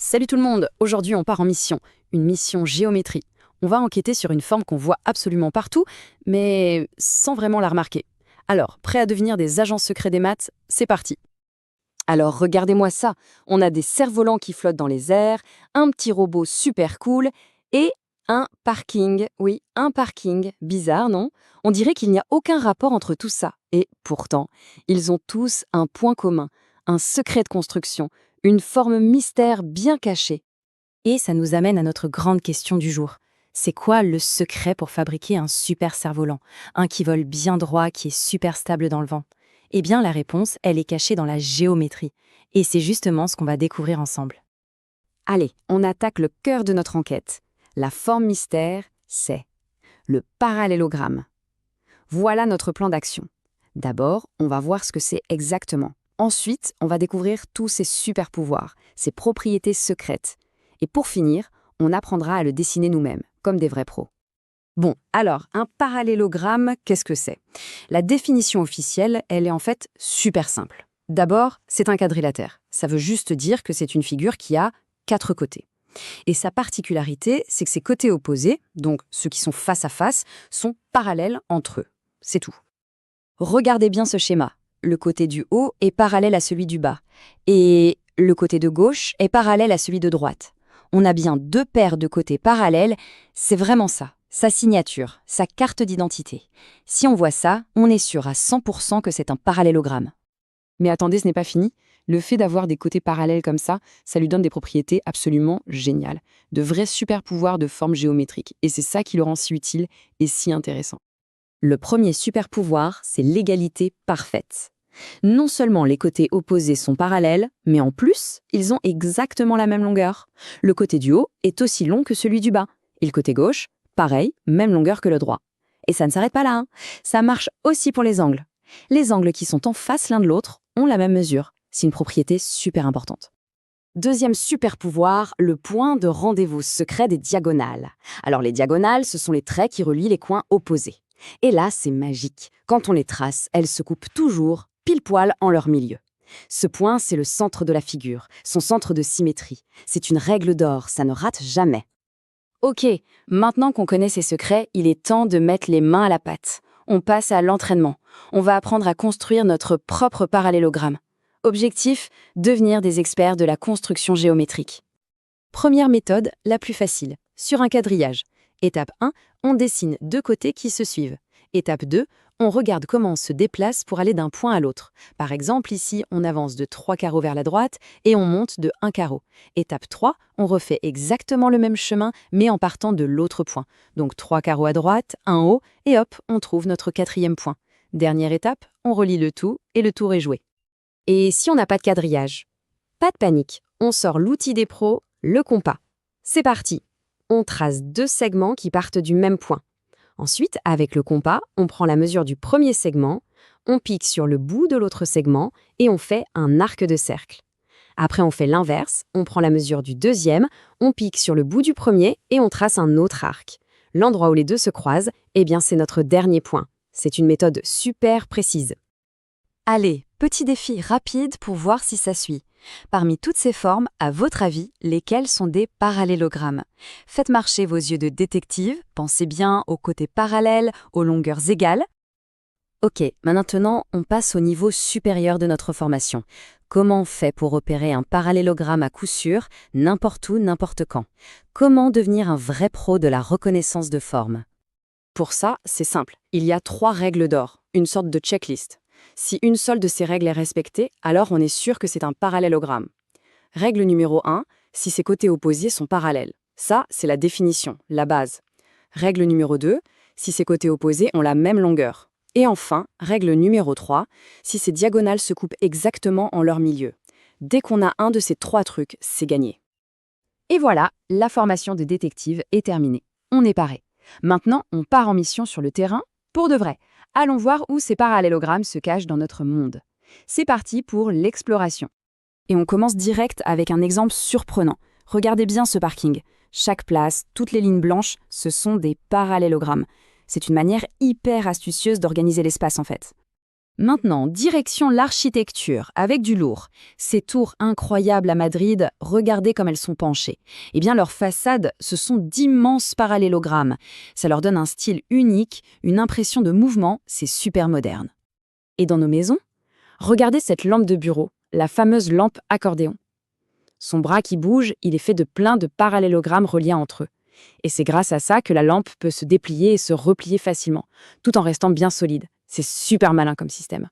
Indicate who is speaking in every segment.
Speaker 1: Salut tout le monde, aujourd'hui on part en mission, une mission géométrie. On va enquêter sur une forme qu'on voit absolument partout, mais sans vraiment la remarquer. Alors, prêt à devenir des agents secrets des maths? C'est parti. Alors regardez-moi ça, on a des cerfs-volants qui flottent dans les airs, un petit robot super cool et un parking. Oui, un parking. Bizarre, non? On dirait qu'il n'y a aucun rapport entre tout ça. Et pourtant, ils ont tous un point commun, un secret de construction, une forme mystère bien cachée. Et ça nous amène à notre grande question du jour. C'est quoi le secret pour fabriquer un super cerf-volant? Un qui vole bien droit, qui est super stable dans le vent? Eh bien, la réponse, elle est cachée dans la géométrie. Et c'est justement ce qu'on va découvrir ensemble. Allez, on attaque le cœur de notre enquête. La forme mystère, c'est le parallélogramme. Voilà notre plan d'action. D'abord, on va voir ce que c'est exactement. Ensuite, on va découvrir tous ses super pouvoirs, ses propriétés secrètes. Et pour finir, on apprendra à le dessiner nous-mêmes, comme des vrais pros. Bon, alors, un parallélogramme, qu'est-ce que c'est? La définition officielle, elle est en fait super simple. D'abord, c'est un quadrilatère. Ça veut juste dire que c'est une figure qui a 4 côtés. Et sa particularité, c'est que ses côtés opposés, donc ceux qui sont face à face, sont parallèles entre eux. C'est tout. Regardez bien ce schéma. Le côté du haut est parallèle à celui du bas. Et le côté de gauche est parallèle à celui de droite. On a bien 2 paires de côtés parallèles, c'est vraiment ça, sa signature, sa carte d'identité. Si on voit ça, on est sûr à 100% que c'est un parallélogramme. Mais attendez, ce n'est pas fini. Le fait d'avoir des côtés parallèles comme ça lui donne des propriétés absolument géniales. De vrais super pouvoirs de forme géométrique. Et c'est ça qui le rend si utile et si intéressant. Le premier super pouvoir, c'est l'égalité parfaite. Non seulement les côtés opposés sont parallèles, mais en plus, ils ont exactement la même longueur. Le côté du haut est aussi long que celui du bas. Et le côté gauche, pareil, même longueur que le droit. Et ça ne s'arrête pas là, hein. Ça marche aussi pour les angles. Les angles qui sont en face l'un de l'autre ont la même mesure. C'est une propriété super importante. Deuxième super pouvoir, le point de rendez-vous secret des diagonales. Alors les diagonales, ce sont les traits qui relient les coins opposés. Et là, c'est magique. Quand on les trace, elles se coupent toujours pile poil en leur milieu. Ce point, c'est le centre de la figure, son centre de symétrie. C'est une règle d'or, ça ne rate jamais. Ok, maintenant qu'on connaît ces secrets, il est temps de mettre les mains à la pâte. On passe à l'entraînement. On va apprendre à construire notre propre parallélogramme. Objectif, devenir des experts de la construction géométrique. Première méthode, la plus facile, sur un quadrillage. Étape 1, on dessine 2 côtés qui se suivent. Étape 2, on regarde comment on se déplace pour aller d'un point à l'autre. Par exemple, ici, on avance de 3 carreaux vers la droite et on monte de 1 carreau. Étape 3, on refait exactement le même chemin, mais en partant de l'autre point. Donc 3 carreaux à droite, 1 haut, et hop, on trouve notre 4e point. Dernière étape, on relie le tout et le tour est joué. Et si on n'a pas de quadrillage? Pas de panique, on sort l'outil des pros, le compas. C'est parti! On trace 2 segments qui partent du même point. Ensuite, avec le compas, on prend la mesure du premier segment, on pique sur le bout de l'autre segment et on fait un arc de cercle. Après, on fait l'inverse, on prend la mesure du deuxième, on pique sur le bout du premier et on trace un autre arc. L'endroit où les deux se croisent, eh bien, c'est notre dernier point. C'est une méthode super précise. Allez, petit défi rapide pour voir si ça suit. Parmi toutes ces formes, à votre avis, lesquelles sont des parallélogrammes? Faites marcher vos yeux de détective, pensez bien aux côtés parallèles, aux longueurs égales. Ok, maintenant on passe au niveau supérieur de notre formation. Comment on fait pour opérer un parallélogramme à coup sûr, n'importe où, n'importe quand? Comment devenir un vrai pro de la reconnaissance de forme? Pour ça, c'est simple. Il y a 3 règles d'or, une sorte de checklist. Si une seule de ces règles est respectée, alors on est sûr que c'est un parallélogramme. Règle numéro 1, si ses côtés opposés sont parallèles. Ça, c'est la définition, la base. Règle numéro 2, si ses côtés opposés ont la même longueur. Et enfin, règle numéro 3, si ces diagonales se coupent exactement en leur milieu. Dès qu'on a un de ces 3 trucs, c'est gagné. Et voilà, la formation de détective est terminée. On est paré. Maintenant, on part en mission sur le terrain, pour de vrai. Allons voir où ces parallélogrammes se cachent dans notre monde. C'est parti pour l'exploration. Et on commence direct avec un exemple surprenant. Regardez bien ce parking. Chaque place, toutes les lignes blanches, ce sont des parallélogrammes. C'est une manière hyper astucieuse d'organiser l'espace en fait. Maintenant, direction l'architecture, avec du lourd. Ces tours incroyables à Madrid, regardez comme elles sont penchées. Eh bien, leurs façades, ce sont d'immenses parallélogrammes. Ça leur donne un style unique, une impression de mouvement, c'est super moderne. Et dans nos maisons, regardez cette lampe de bureau, la fameuse lampe accordéon. Son bras qui bouge, il est fait de plein de parallélogrammes reliés entre eux. Et c'est grâce à ça que la lampe peut se déplier et se replier facilement, tout en restant bien solide. C'est super malin comme système.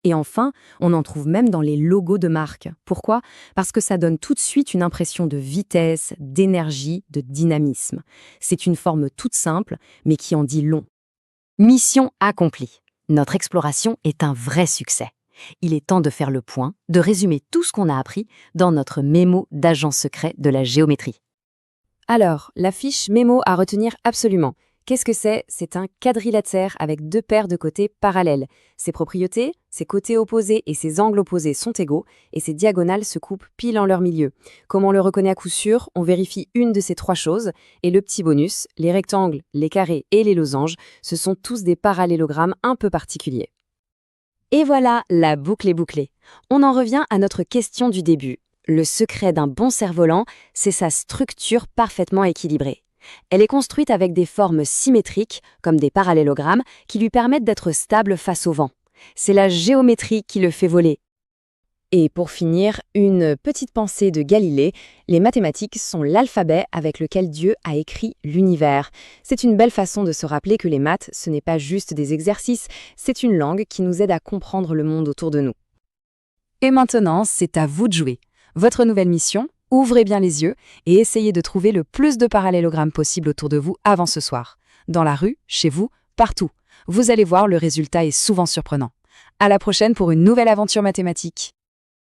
Speaker 2: Et enfin, on en trouve même dans les logos de marque. Pourquoi? Parce que ça donne tout de suite une impression de vitesse, d'énergie, de dynamisme. C'est une forme toute simple, mais qui en dit long. Mission accomplie. Notre exploration est un vrai succès. Il est temps de faire le point, de résumer tout ce qu'on a appris dans notre mémo d'agent secret de la géométrie.
Speaker 1: Alors, la fiche mémo à retenir absolument. Qu'est-ce que c'est? C'est un quadrilatère avec deux paires de côtés parallèles. Ses propriétés, ses côtés opposés et ses angles opposés sont égaux et ses diagonales se coupent pile en leur milieu. Comme on le reconnaît à coup sûr, on vérifie une de ces trois choses et le petit bonus, les rectangles, les carrés et les losanges, ce sont tous des parallélogrammes un peu particuliers. Et voilà, la boucle est bouclée. On en revient à notre question du début. Le secret d'un bon cerf-volant, c'est sa structure parfaitement équilibrée. Elle est construite avec des formes symétriques, comme des parallélogrammes, qui lui permettent d'être stable face au vent. C'est la géométrie qui le fait voler. Et pour finir, une petite pensée de Galilée, les mathématiques sont l'alphabet avec lequel Dieu a écrit l'univers. C'est une belle façon de se rappeler que les maths, ce n'est pas juste des exercices, c'est une langue qui nous aide à comprendre le monde autour de nous. Et maintenant, c'est à vous de jouer. Votre nouvelle mission, ouvrez bien les yeux et essayez de trouver le plus de parallélogrammes possible autour de vous avant ce soir. Dans la rue, chez vous, partout. Vous allez voir, le résultat est souvent surprenant. À la prochaine pour une nouvelle aventure mathématique.